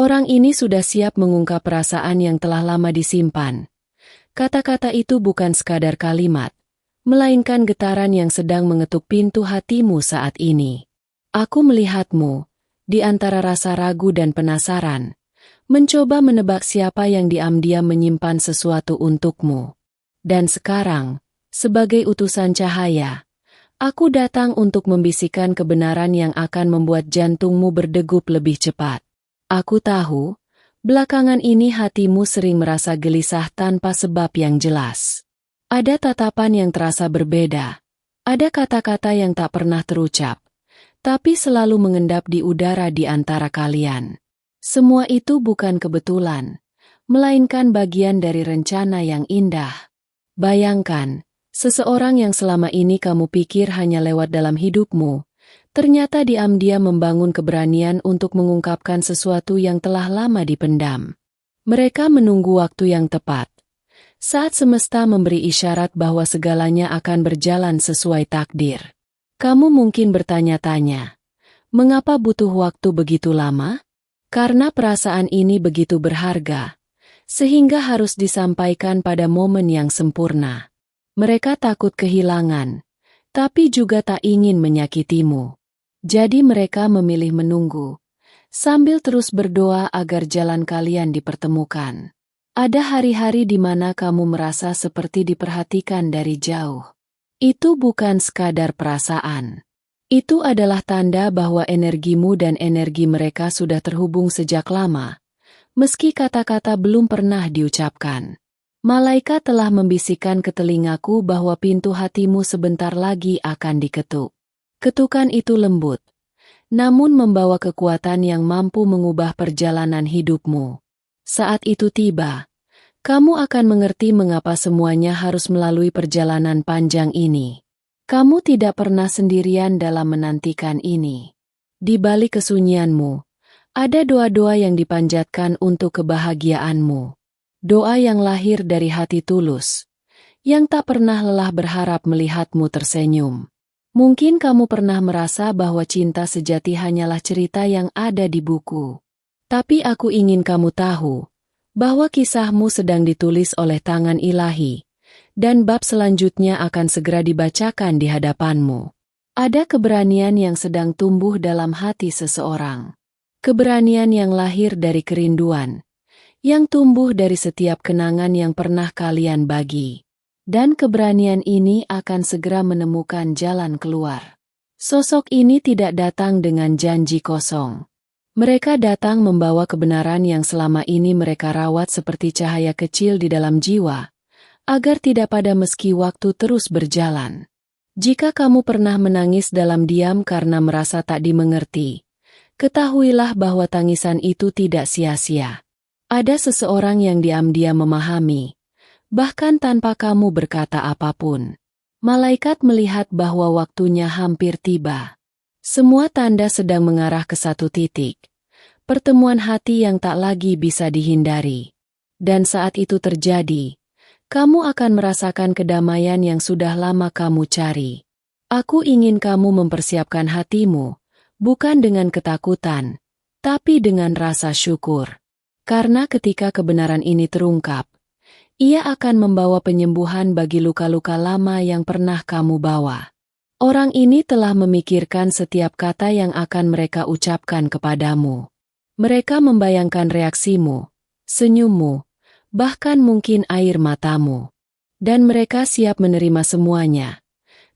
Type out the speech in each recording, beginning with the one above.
Orang ini sudah siap mengungkap perasaan yang telah lama disimpan. Kata-kata itu bukan sekadar kalimat, melainkan getaran yang sedang mengetuk pintu hatimu saat ini. Aku melihatmu, di antara rasa ragu dan penasaran, mencoba menebak siapa yang diam-diam menyimpan sesuatu untukmu. Dan sekarang, sebagai utusan cahaya, aku datang untuk membisikkan kebenaran yang akan membuat jantungmu berdegup lebih cepat. Aku tahu, belakangan ini hatimu sering merasa gelisah tanpa sebab yang jelas. Ada tatapan yang terasa berbeda, ada kata-kata yang tak pernah terucap, tapi selalu mengendap di udara di antara kalian. Semua itu bukan kebetulan, melainkan bagian dari rencana yang indah. Bayangkan, seseorang yang selama ini kamu pikir hanya lewat dalam hidupmu, ternyata diam-diam membangun keberanian untuk mengungkapkan sesuatu yang telah lama dipendam. Mereka menunggu waktu yang tepat. Saat semesta memberi isyarat bahwa segalanya akan berjalan sesuai takdir. Kamu mungkin bertanya-tanya, mengapa butuh waktu begitu lama? Karena perasaan ini begitu berharga, sehingga harus disampaikan pada momen yang sempurna. Mereka takut kehilangan, tapi juga tak ingin menyakitimu. Jadi mereka memilih menunggu, sambil terus berdoa agar jalan kalian dipertemukan. Ada hari-hari di mana kamu merasa seperti diperhatikan dari jauh. Itu bukan sekadar perasaan. Itu adalah tanda bahwa energimu dan energi mereka sudah terhubung sejak lama, meski kata-kata belum pernah diucapkan. Malaikat telah membisikkan ke telingaku bahwa pintu hatimu sebentar lagi akan diketuk. Ketukan itu lembut, namun membawa kekuatan yang mampu mengubah perjalanan hidupmu. Saat itu tiba, kamu akan mengerti mengapa semuanya harus melalui perjalanan panjang ini. Kamu tidak pernah sendirian dalam menantikan ini. Di balik kesunyianmu, ada doa-doa yang dipanjatkan untuk kebahagiaanmu. Doa yang lahir dari hati tulus, yang tak pernah lelah berharap melihatmu tersenyum. Mungkin kamu pernah merasa bahwa cinta sejati hanyalah cerita yang ada di buku. Tapi aku ingin kamu tahu, bahwa kisahmu sedang ditulis oleh tangan ilahi, dan bab selanjutnya akan segera dibacakan di hadapanmu. Ada keberanian yang sedang tumbuh dalam hati seseorang. Keberanian yang lahir dari kerinduan, yang tumbuh dari setiap kenangan yang pernah kalian bagi. Dan keberanian ini akan segera menemukan jalan keluar. Sosok ini tidak datang dengan janji kosong. Mereka datang membawa kebenaran yang selama ini mereka rawat seperti cahaya kecil di dalam jiwa, agar tidak pada meski waktu terus berjalan. Jika kamu pernah menangis dalam diam karena merasa tak dimengerti, ketahuilah bahwa tangisan itu tidak sia-sia. Ada seseorang yang diam-diam memahami, bahkan tanpa kamu berkata apapun. Malaikat melihat bahwa waktunya hampir tiba. Semua tanda sedang mengarah ke satu titik. Pertemuan hati yang tak lagi bisa dihindari. Dan saat itu terjadi, kamu akan merasakan kedamaian yang sudah lama kamu cari. Aku ingin kamu mempersiapkan hatimu, bukan dengan ketakutan, tapi dengan rasa syukur. Karena ketika kebenaran ini terungkap, ia akan membawa penyembuhan bagi luka-luka lama yang pernah kamu bawa. Orang ini telah memikirkan setiap kata yang akan mereka ucapkan kepadamu. Mereka membayangkan reaksimu, senyummu, bahkan mungkin air matamu. Dan mereka siap menerima semuanya.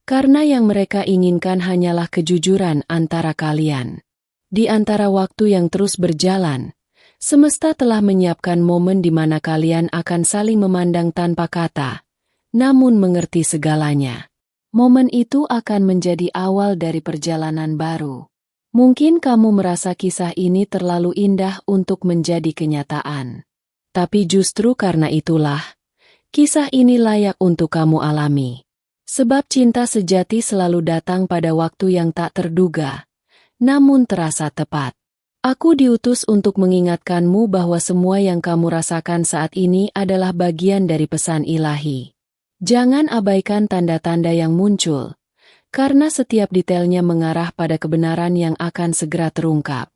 Karena yang mereka inginkan hanyalah kejujuran antara kalian. Di antara waktu yang terus berjalan, semesta telah menyiapkan momen di mana kalian akan saling memandang tanpa kata, namun mengerti segalanya. Momen itu akan menjadi awal dari perjalanan baru. Mungkin kamu merasa kisah ini terlalu indah untuk menjadi kenyataan. Tapi justru karena itulah, kisah ini layak untuk kamu alami. Sebab cinta sejati selalu datang pada waktu yang tak terduga, namun terasa tepat. Aku diutus untuk mengingatkanmu bahwa semua yang kamu rasakan saat ini adalah bagian dari pesan ilahi. Jangan abaikan tanda-tanda yang muncul, karena setiap detailnya mengarah pada kebenaran yang akan segera terungkap.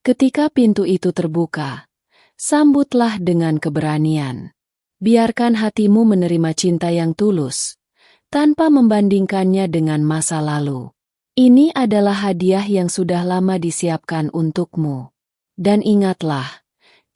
Ketika pintu itu terbuka, sambutlah dengan keberanian. Biarkan hatimu menerima cinta yang tulus, tanpa membandingkannya dengan masa lalu. Ini adalah hadiah yang sudah lama disiapkan untukmu. Dan ingatlah,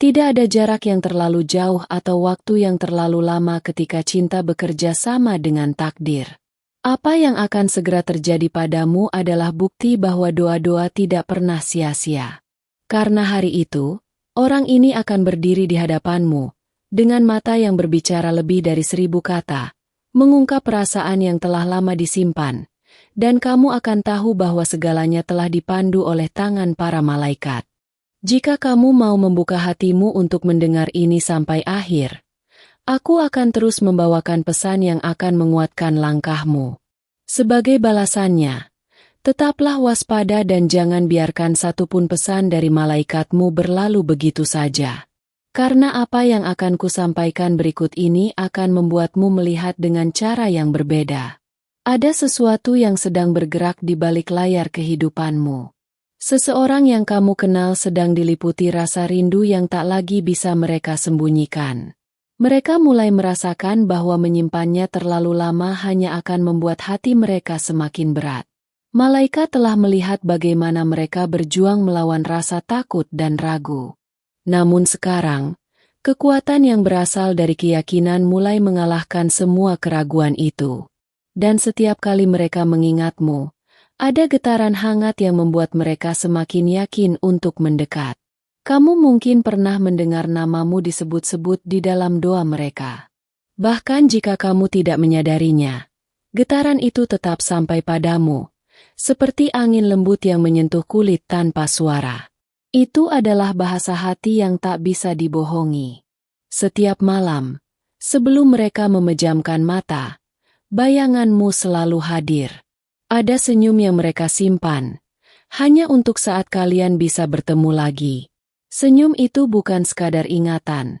tidak ada jarak yang terlalu jauh atau waktu yang terlalu lama ketika cinta bekerja sama dengan takdir. Apa yang akan segera terjadi padamu adalah bukti bahwa doa-doa tidak pernah sia-sia. Karena hari itu, orang ini akan berdiri di hadapanmu, dengan mata yang berbicara lebih dari 1000 kata, mengungkap perasaan yang telah lama disimpan, dan kamu akan tahu bahwa segalanya telah dipandu oleh tangan para malaikat. Jika kamu mau membuka hatimu untuk mendengar ini sampai akhir, aku akan terus membawakan pesan yang akan menguatkan langkahmu. Sebagai balasannya, tetaplah waspada dan jangan biarkan satupun pesan dari malaikatmu berlalu begitu saja. Karena apa yang akan kusampaikan berikut ini akan membuatmu melihat dengan cara yang berbeda. Ada sesuatu yang sedang bergerak di balik layar kehidupanmu. Seseorang yang kamu kenal sedang diliputi rasa rindu yang tak lagi bisa mereka sembunyikan. Mereka mulai merasakan bahwa menyimpannya terlalu lama hanya akan membuat hati mereka semakin berat. Malaikat telah melihat bagaimana mereka berjuang melawan rasa takut dan ragu. Namun sekarang, kekuatan yang berasal dari keyakinan mulai mengalahkan semua keraguan itu. Dan setiap kali mereka mengingatmu, ada getaran hangat yang membuat mereka semakin yakin untuk mendekat. Kamu mungkin pernah mendengar namamu disebut-sebut di dalam doa mereka. Bahkan jika kamu tidak menyadarinya, getaran itu tetap sampai padamu, seperti angin lembut yang menyentuh kulit tanpa suara. Itu adalah bahasa hati yang tak bisa dibohongi. Setiap malam, sebelum mereka memejamkan mata, bayanganmu selalu hadir. Ada senyum yang mereka simpan, hanya untuk saat kalian bisa bertemu lagi. Senyum itu bukan sekadar ingatan,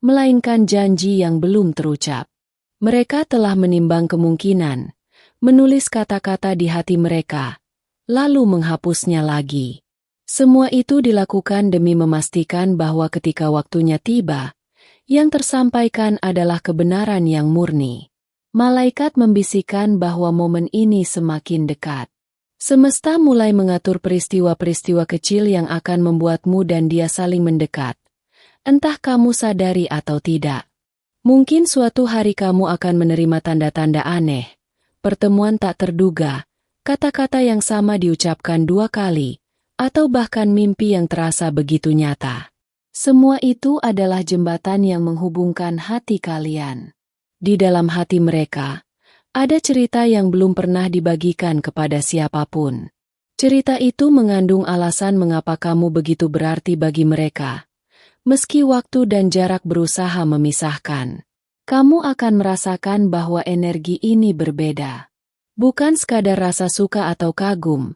melainkan janji yang belum terucap. Mereka telah menimbang kemungkinan, menulis kata-kata di hati mereka, lalu menghapusnya lagi. Semua itu dilakukan demi memastikan bahwa ketika waktunya tiba, yang tersampaikan adalah kebenaran yang murni. Malaikat membisikkan bahwa momen ini semakin dekat. Semesta mulai mengatur peristiwa-peristiwa kecil yang akan membuatmu dan dia saling mendekat. Entah kamu sadari atau tidak. Mungkin suatu hari kamu akan menerima tanda-tanda aneh, pertemuan tak terduga, kata-kata yang sama diucapkan 2 kali, atau bahkan mimpi yang terasa begitu nyata. Semua itu adalah jembatan yang menghubungkan hati kalian. Di dalam hati mereka, ada cerita yang belum pernah dibagikan kepada siapapun. Cerita itu mengandung alasan mengapa kamu begitu berarti bagi mereka. Meski waktu dan jarak berusaha memisahkan, kamu akan merasakan bahwa energi ini berbeda. Bukan sekadar rasa suka atau kagum,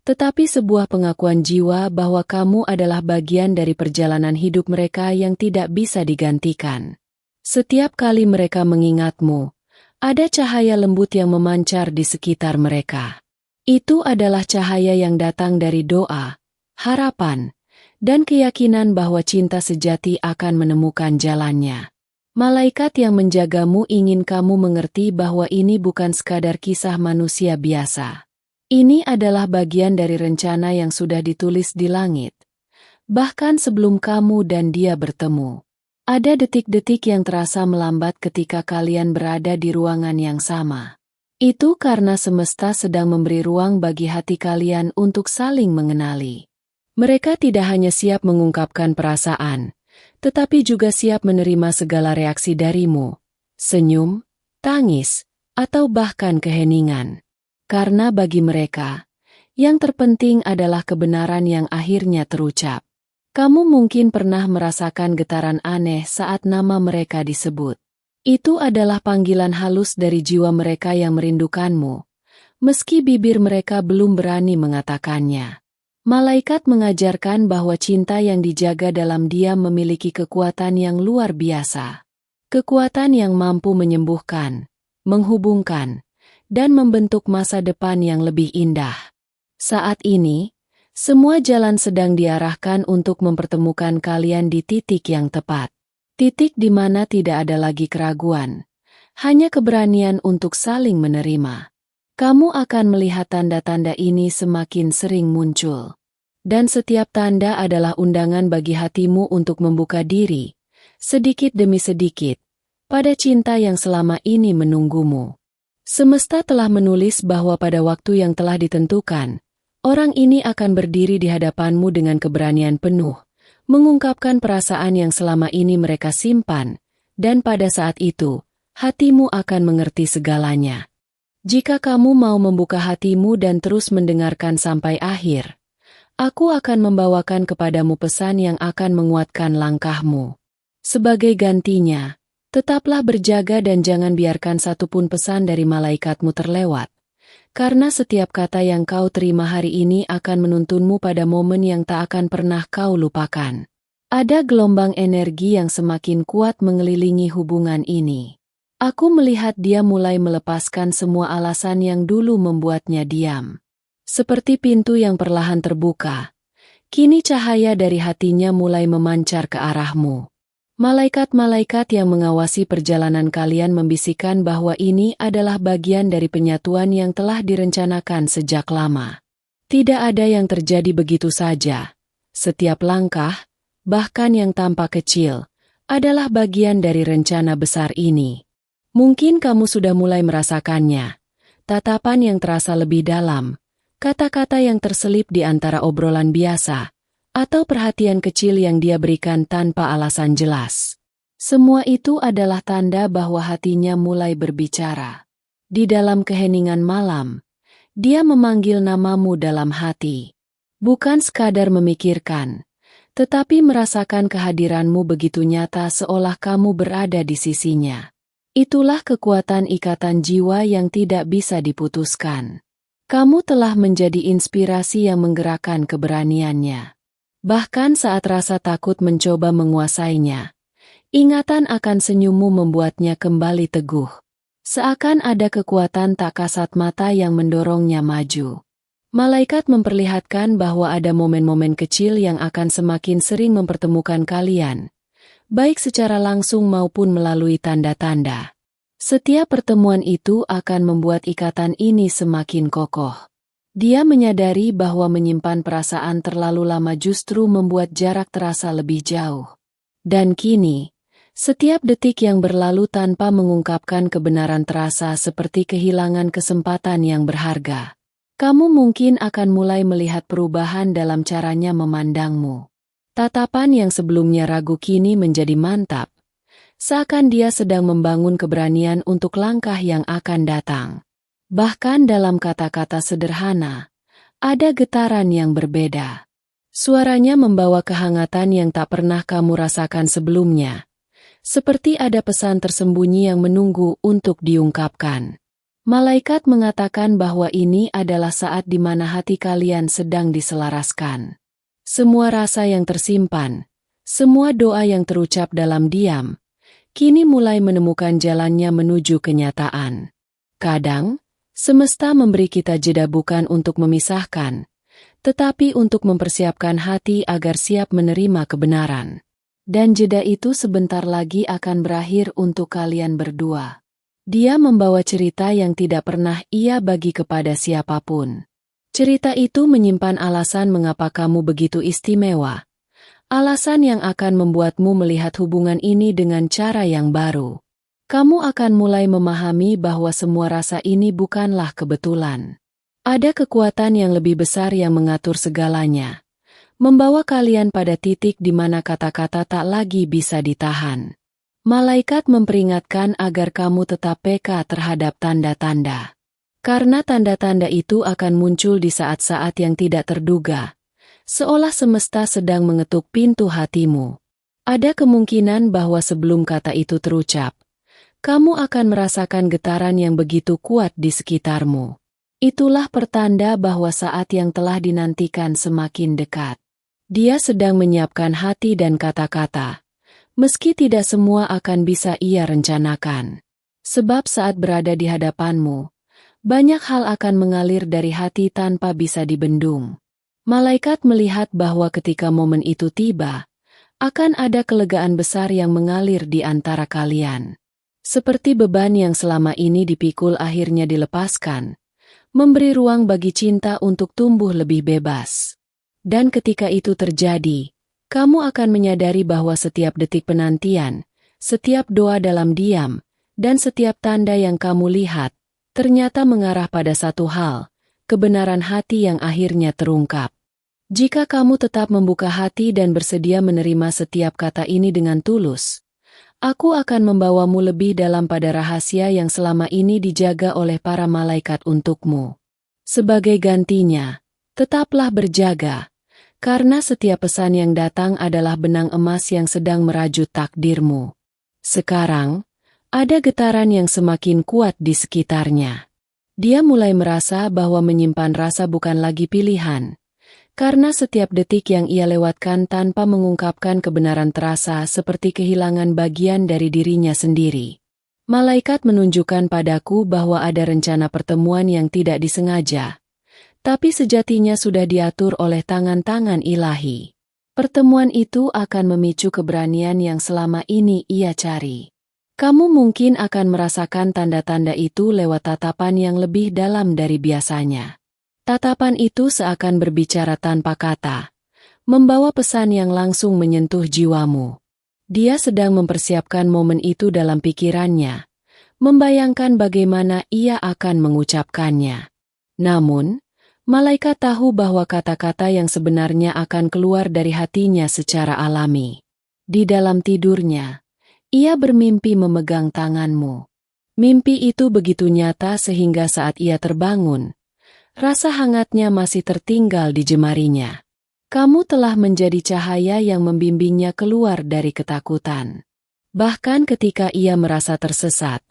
tetapi sebuah pengakuan jiwa bahwa kamu adalah bagian dari perjalanan hidup mereka yang tidak bisa digantikan. Setiap kali mereka mengingatmu, ada cahaya lembut yang memancar di sekitar mereka. Itu adalah cahaya yang datang dari doa, harapan, dan keyakinan bahwa cinta sejati akan menemukan jalannya. Malaikat yang menjagamu ingin kamu mengerti bahwa ini bukan sekadar kisah manusia biasa. Ini adalah bagian dari rencana yang sudah ditulis di langit. Bahkan sebelum kamu dan dia bertemu, ada detik-detik yang terasa melambat ketika kalian berada di ruangan yang sama. Itu karena semesta sedang memberi ruang bagi hati kalian untuk saling mengenali. Mereka tidak hanya siap mengungkapkan perasaan, tetapi juga siap menerima segala reaksi darimu, senyum, tangis, atau bahkan keheningan. Karena bagi mereka, yang terpenting adalah kebenaran yang akhirnya terucap. Kamu mungkin pernah merasakan getaran aneh saat nama mereka disebut. Itu adalah panggilan halus dari jiwa mereka yang merindukanmu, meski bibir mereka belum berani mengatakannya. Malaikat mengajarkan bahwa cinta yang dijaga dalam diam memiliki kekuatan yang luar biasa. Kekuatan yang mampu menyembuhkan, menghubungkan, dan membentuk masa depan yang lebih indah. Saat ini, Semua jalan sedang diarahkan untuk mempertemukan kalian di titik yang tepat. Titik di mana tidak ada lagi keraguan. Hanya keberanian untuk saling menerima. Kamu akan melihat tanda-tanda ini semakin sering muncul. Dan setiap tanda adalah undangan bagi hatimu untuk membuka diri, sedikit demi sedikit, pada cinta yang selama ini menunggumu. Semesta telah menulis bahwa pada waktu yang telah ditentukan, orang ini akan berdiri di hadapanmu dengan keberanian penuh, mengungkapkan perasaan yang selama ini mereka simpan, dan pada saat itu, hatimu akan mengerti segalanya. Jika kamu mau membuka hatimu dan terus mendengarkan sampai akhir, aku akan membawakan kepadamu pesan yang akan menguatkan langkahmu. Sebagai gantinya, tetaplah berjaga dan jangan biarkan satupun pesan dari malaikatmu terlewat. Karena setiap kata yang kau terima hari ini akan menuntunmu pada momen yang tak akan pernah kau lupakan. Ada gelombang energi yang semakin kuat mengelilingi hubungan ini. Aku melihat dia mulai melepaskan semua alasan yang dulu membuatnya diam. Seperti pintu yang perlahan terbuka. Kini cahaya dari hatinya mulai memancar ke arahmu. Malaikat-malaikat yang mengawasi perjalanan kalian membisikkan bahwa ini adalah bagian dari penyatuan yang telah direncanakan sejak lama. Tidak ada yang terjadi begitu saja. Setiap langkah, bahkan yang tampak kecil, adalah bagian dari rencana besar ini. Mungkin kamu sudah mulai merasakannya. Tatapan yang terasa lebih dalam, kata-kata yang terselip di antara obrolan biasa, atau perhatian kecil yang dia berikan tanpa alasan jelas. Semua itu adalah tanda bahwa hatinya mulai berbicara. Di dalam keheningan malam, dia memanggil namamu dalam hati. Bukan sekadar memikirkan, tetapi merasakan kehadiranmu begitu nyata seolah kamu berada di sisinya. Itulah kekuatan ikatan jiwa yang tidak bisa diputuskan. Kamu telah menjadi inspirasi yang menggerakkan keberaniannya. Bahkan saat rasa takut mencoba menguasainya, ingatan akan senyummu membuatnya kembali teguh. Seakan ada kekuatan tak kasat mata yang mendorongnya maju. Malaikat memperlihatkan bahwa ada momen-momen kecil yang akan semakin sering mempertemukan kalian, baik secara langsung maupun melalui tanda-tanda. Setiap pertemuan itu akan membuat ikatan ini semakin kokoh. Dia menyadari bahwa menyimpan perasaan terlalu lama justru membuat jarak terasa lebih jauh. Dan kini, setiap detik yang berlalu tanpa mengungkapkan kebenaran terasa seperti kehilangan kesempatan yang berharga. Kamu mungkin akan mulai melihat perubahan dalam caranya memandangmu. Tatapan yang sebelumnya ragu kini menjadi mantap. Seakan dia sedang membangun keberanian untuk langkah yang akan datang. Bahkan dalam kata-kata sederhana, ada getaran yang berbeda. Suaranya membawa kehangatan yang tak pernah kamu rasakan sebelumnya. Seperti ada pesan tersembunyi yang menunggu untuk diungkapkan. Malaikat mengatakan bahwa ini adalah saat di mana hati kalian sedang diselaraskan. Semua rasa yang tersimpan, semua doa yang terucap dalam diam, kini mulai menemukan jalannya menuju kenyataan. Kadang, semesta memberi kita jeda bukan untuk memisahkan, tetapi untuk mempersiapkan hati agar siap menerima kebenaran. Dan jeda itu sebentar lagi akan berakhir untuk kalian berdua. Dia membawa cerita yang tidak pernah ia bagi kepada siapapun. Cerita itu menyimpan alasan mengapa kamu begitu istimewa. Alasan yang akan membuatmu melihat hubungan ini dengan cara yang baru. Kamu akan mulai memahami bahwa semua rasa ini bukanlah kebetulan. Ada kekuatan yang lebih besar yang mengatur segalanya. Membawa kalian pada titik di mana kata-kata tak lagi bisa ditahan. Malaikat memperingatkan agar kamu tetap peka terhadap tanda-tanda. Karena tanda-tanda itu akan muncul di saat-saat yang tidak terduga. Seolah semesta sedang mengetuk pintu hatimu. Ada kemungkinan bahwa sebelum kata itu terucap, kamu akan merasakan getaran yang begitu kuat di sekitarmu. Itulah pertanda bahwa saat yang telah dinantikan semakin dekat. Dia sedang menyiapkan hati dan kata-kata, meski tidak semua akan bisa ia rencanakan. Sebab saat berada di hadapanmu, banyak hal akan mengalir dari hati tanpa bisa dibendung. Malaikat melihat bahwa ketika momen itu tiba, akan ada kelegaan besar yang mengalir di antara kalian. Seperti beban yang selama ini dipikul akhirnya dilepaskan, memberi ruang bagi cinta untuk tumbuh lebih bebas. Dan ketika itu terjadi, kamu akan menyadari bahwa setiap detik penantian, setiap doa dalam diam, dan setiap tanda yang kamu lihat, ternyata mengarah pada satu hal, kebenaran hati yang akhirnya terungkap. Jika kamu tetap membuka hati dan bersedia menerima setiap kata ini dengan tulus, aku akan membawamu lebih dalam pada rahasia yang selama ini dijaga oleh para malaikat untukmu. Sebagai gantinya, tetaplah berjaga, karena setiap pesan yang datang adalah benang emas yang sedang merajut takdirmu. Sekarang, ada getaran yang semakin kuat di sekitarnya. Dia mulai merasa bahwa menyimpan rasa bukan lagi pilihan, karena setiap detik yang ia lewatkan tanpa mengungkapkan kebenaran terasa seperti kehilangan bagian dari dirinya sendiri. Malaikat menunjukkan padaku bahwa ada rencana pertemuan yang tidak disengaja, tapi sejatinya sudah diatur oleh tangan-tangan ilahi. Pertemuan itu akan memicu keberanian yang selama ini ia cari. Kamu mungkin akan merasakan tanda-tanda itu lewat tatapan yang lebih dalam dari biasanya. Tatapan itu seakan berbicara tanpa kata, membawa pesan yang langsung menyentuh jiwamu. Dia sedang mempersiapkan momen itu dalam pikirannya, membayangkan bagaimana ia akan mengucapkannya. Namun, malaikat tahu bahwa kata-kata yang sebenarnya akan keluar dari hatinya secara alami. Di dalam tidurnya, ia bermimpi memegang tanganmu. Mimpi itu begitu nyata sehingga saat ia terbangun, rasa hangatnya masih tertinggal di jemarinya. Kamu telah menjadi cahaya yang membimbingnya keluar dari ketakutan. Bahkan ketika ia merasa tersesat,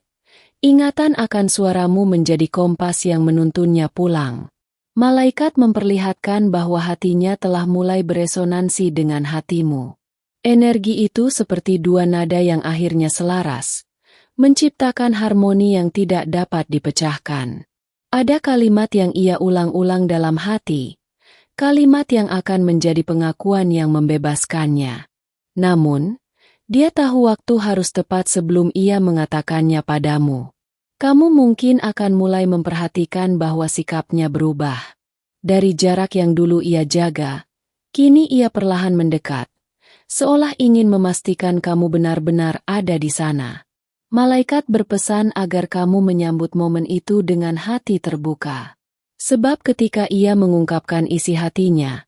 ingatan akan suaramu menjadi kompas yang menuntunnya pulang. Malaikat memperlihatkan bahwa hatinya telah mulai beresonansi dengan hatimu. Energi itu seperti dua nada yang akhirnya selaras, menciptakan harmoni yang tidak dapat dipecahkan. Ada kalimat yang ia ulang-ulang dalam hati, kalimat yang akan menjadi pengakuan yang membebaskannya. Namun, dia tahu waktu harus tepat sebelum ia mengatakannya padamu. Kamu mungkin akan mulai memperhatikan bahwa sikapnya berubah. Dari jarak yang dulu ia jaga, kini ia perlahan mendekat, seolah ingin memastikan kamu benar-benar ada di sana. Malaikat berpesan agar kamu menyambut momen itu dengan hati terbuka. Sebab ketika ia mengungkapkan isi hatinya,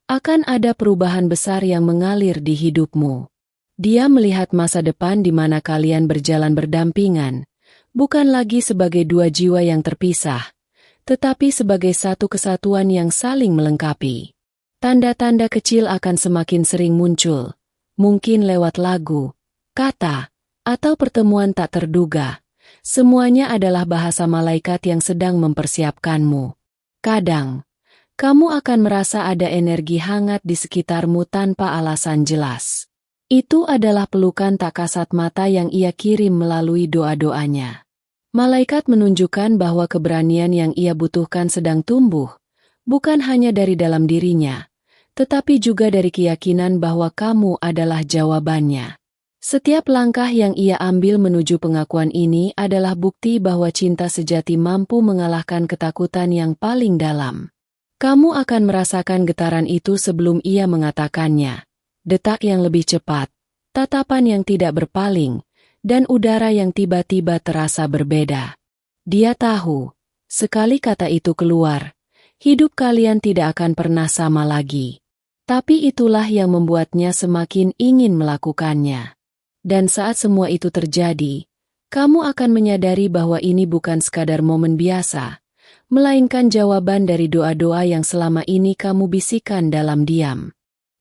akan ada perubahan besar yang mengalir di hidupmu. Dia melihat masa depan di mana kalian berjalan berdampingan, bukan lagi sebagai dua jiwa yang terpisah, tetapi sebagai satu kesatuan yang saling melengkapi. Tanda-tanda kecil akan semakin sering muncul, mungkin lewat lagu, kata, atau pertemuan tak terduga. Semuanya adalah bahasa malaikat yang sedang mempersiapkanmu. Kadang, kamu akan merasa ada energi hangat di sekitarmu tanpa alasan jelas. Itu adalah pelukan tak kasat mata yang ia kirim melalui doa-doanya. Malaikat menunjukkan bahwa keberanian yang ia butuhkan sedang tumbuh, bukan hanya dari dalam dirinya, tetapi juga dari keyakinan bahwa kamu adalah jawabannya. Setiap langkah yang ia ambil menuju pengakuan ini adalah bukti bahwa cinta sejati mampu mengalahkan ketakutan yang paling dalam. Kamu akan merasakan getaran itu sebelum ia mengatakannya. Detak yang lebih cepat, tatapan yang tidak berpaling, dan udara yang tiba-tiba terasa berbeda. Dia tahu, sekali kata itu keluar, hidup kalian tidak akan pernah sama lagi. Tapi itulah yang membuatnya semakin ingin melakukannya. Dan saat semua itu terjadi, kamu akan menyadari bahwa ini bukan sekadar momen biasa, melainkan jawaban dari doa-doa yang selama ini kamu bisikan dalam diam.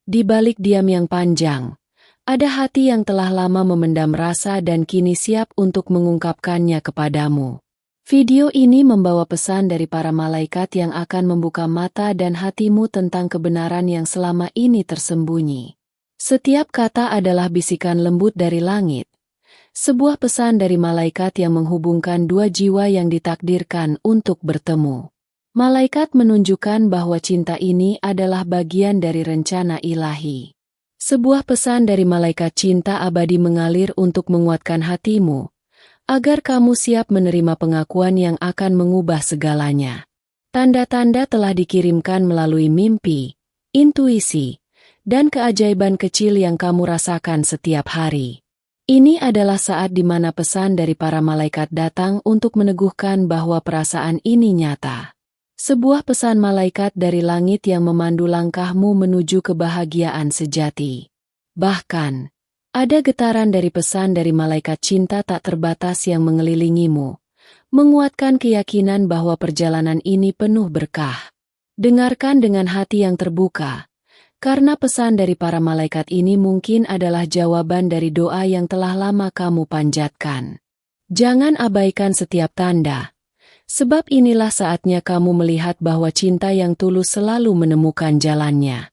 Di balik diam yang panjang, ada hati yang telah lama memendam rasa dan kini siap untuk mengungkapkannya kepadamu. Video ini membawa pesan dari para malaikat yang akan membuka mata dan hatimu tentang kebenaran yang selama ini tersembunyi. Setiap kata adalah bisikan lembut dari langit, sebuah pesan dari malaikat yang menghubungkan dua jiwa yang ditakdirkan untuk bertemu. Malaikat menunjukkan bahwa cinta ini adalah bagian dari rencana ilahi. Sebuah pesan dari malaikat cinta abadi mengalir untuk menguatkan hatimu, agar kamu siap menerima pengakuan yang akan mengubah segalanya. Tanda-tanda telah dikirimkan melalui mimpi, intuisi, dan keajaiban kecil yang kamu rasakan setiap hari. Ini adalah saat di mana pesan dari para malaikat datang untuk meneguhkan bahwa perasaan ini nyata. Sebuah pesan malaikat dari langit yang memandu langkahmu menuju kebahagiaan sejati. Bahkan, ada getaran dari pesan dari malaikat cinta tak terbatas yang mengelilingimu, menguatkan keyakinan bahwa perjalanan ini penuh berkah. Dengarkan dengan hati yang terbuka, karena pesan dari para malaikat ini mungkin adalah jawaban dari doa yang telah lama kamu panjatkan. Jangan abaikan setiap tanda. Sebab inilah saatnya kamu melihat bahwa cinta yang tulus selalu menemukan jalannya.